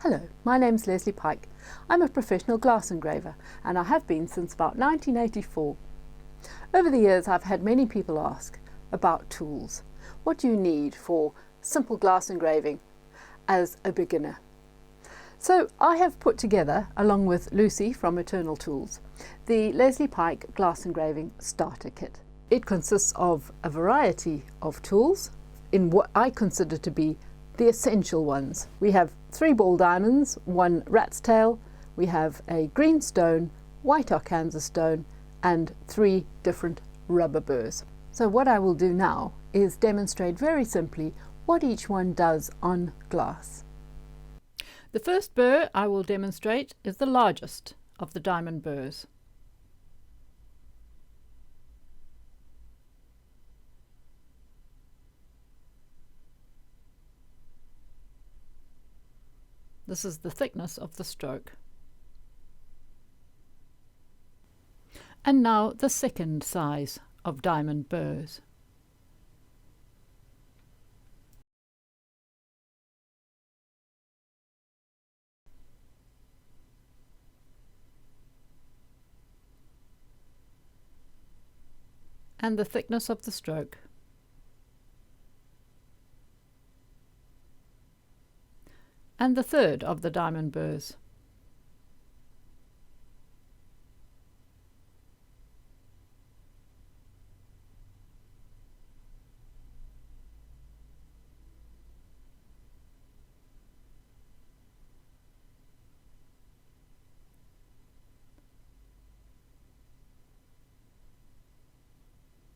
Hello, my name's Lesley Pyke. I'm a professional glass engraver and I have been since about 1984. Over the years I've had many people ask about tools. What do you need for simple glass engraving as a beginner? So I have put together, along with Lucy from Eternal Tools, the Lesley Pyke Glass Engraving Starter Kit. It consists of a variety of tools in what I consider to be the essential ones. We have 3 ball diamonds, 1 rat's tail, we have a green stone, white Arkansas stone, and 3 different rubber burrs. So what I will do now is demonstrate very simply what each one does on glass. The first burr I will demonstrate is the largest of the diamond burrs. This is the thickness of the stroke. And now the second size of diamond burrs. And the thickness of the stroke. And the third of the diamond burrs.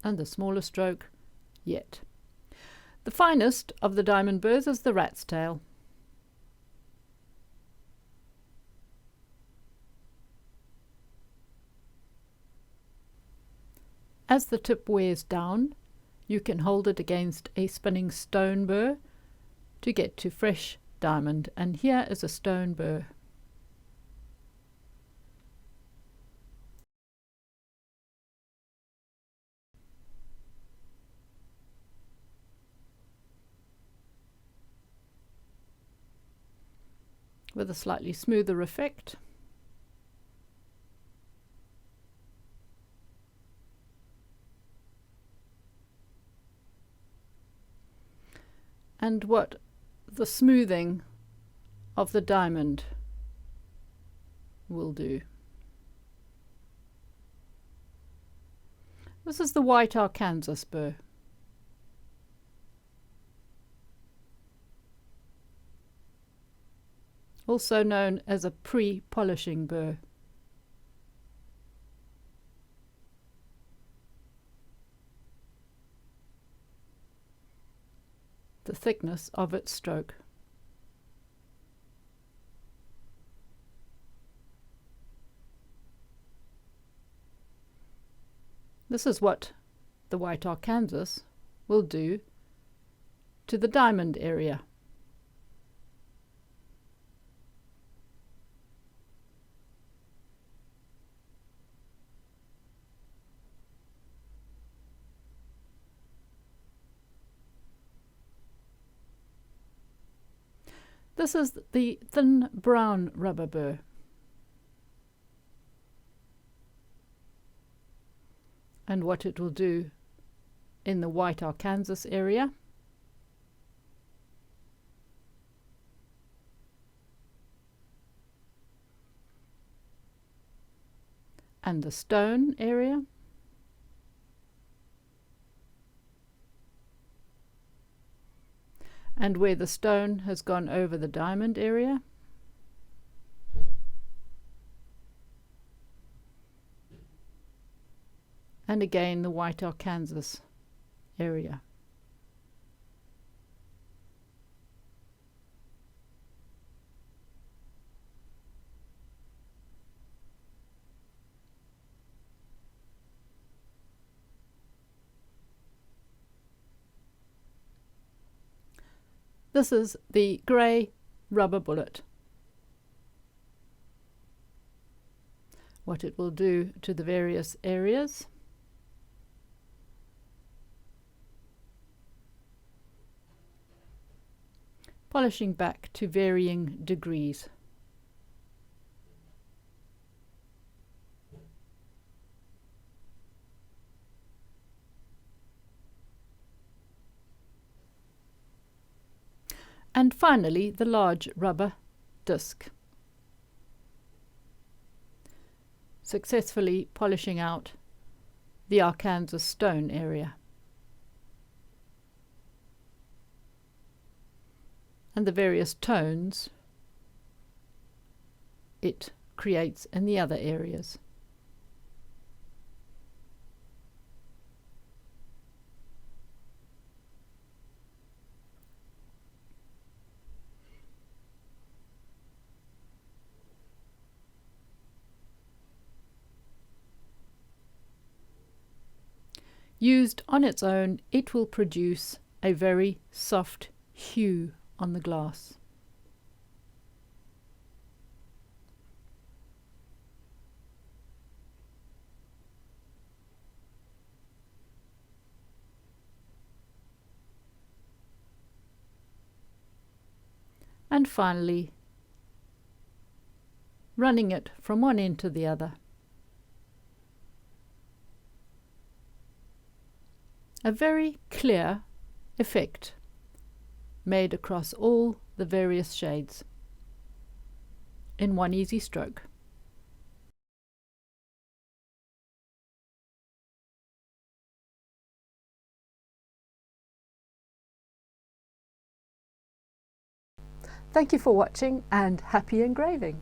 And the smaller stroke yet. The finest of the diamond burrs is the rat's tail. As the tip wears down, you can hold it against a spinning stone burr to get to fresh diamond, and here is a stone burr. With a slightly smoother effect. And what the smoothing of the diamond will do. This is the white Arkansas burr. Also known as a pre-polishing burr. The thickness of its stroke. This is what the white Arkansas will do to the diamond area. This is the thin brown rubber burr. And what it will do in the white Arkansas area. And the stone area. And where the stone has gone over the diamond area. And again the white Arkansas area. This is the grey rubber bullet. What it will do to the various areas. polishing back to varying degrees. And finally, the large rubber disc. Successfully polishing out the Arkansas stone area and the various tones it creates in the other areas. Used on its own, it will produce a very soft hue on the glass. And finally, running it from one end to the other. A very clear effect made across all the various shades in one easy stroke. Thank you for watching and happy engraving!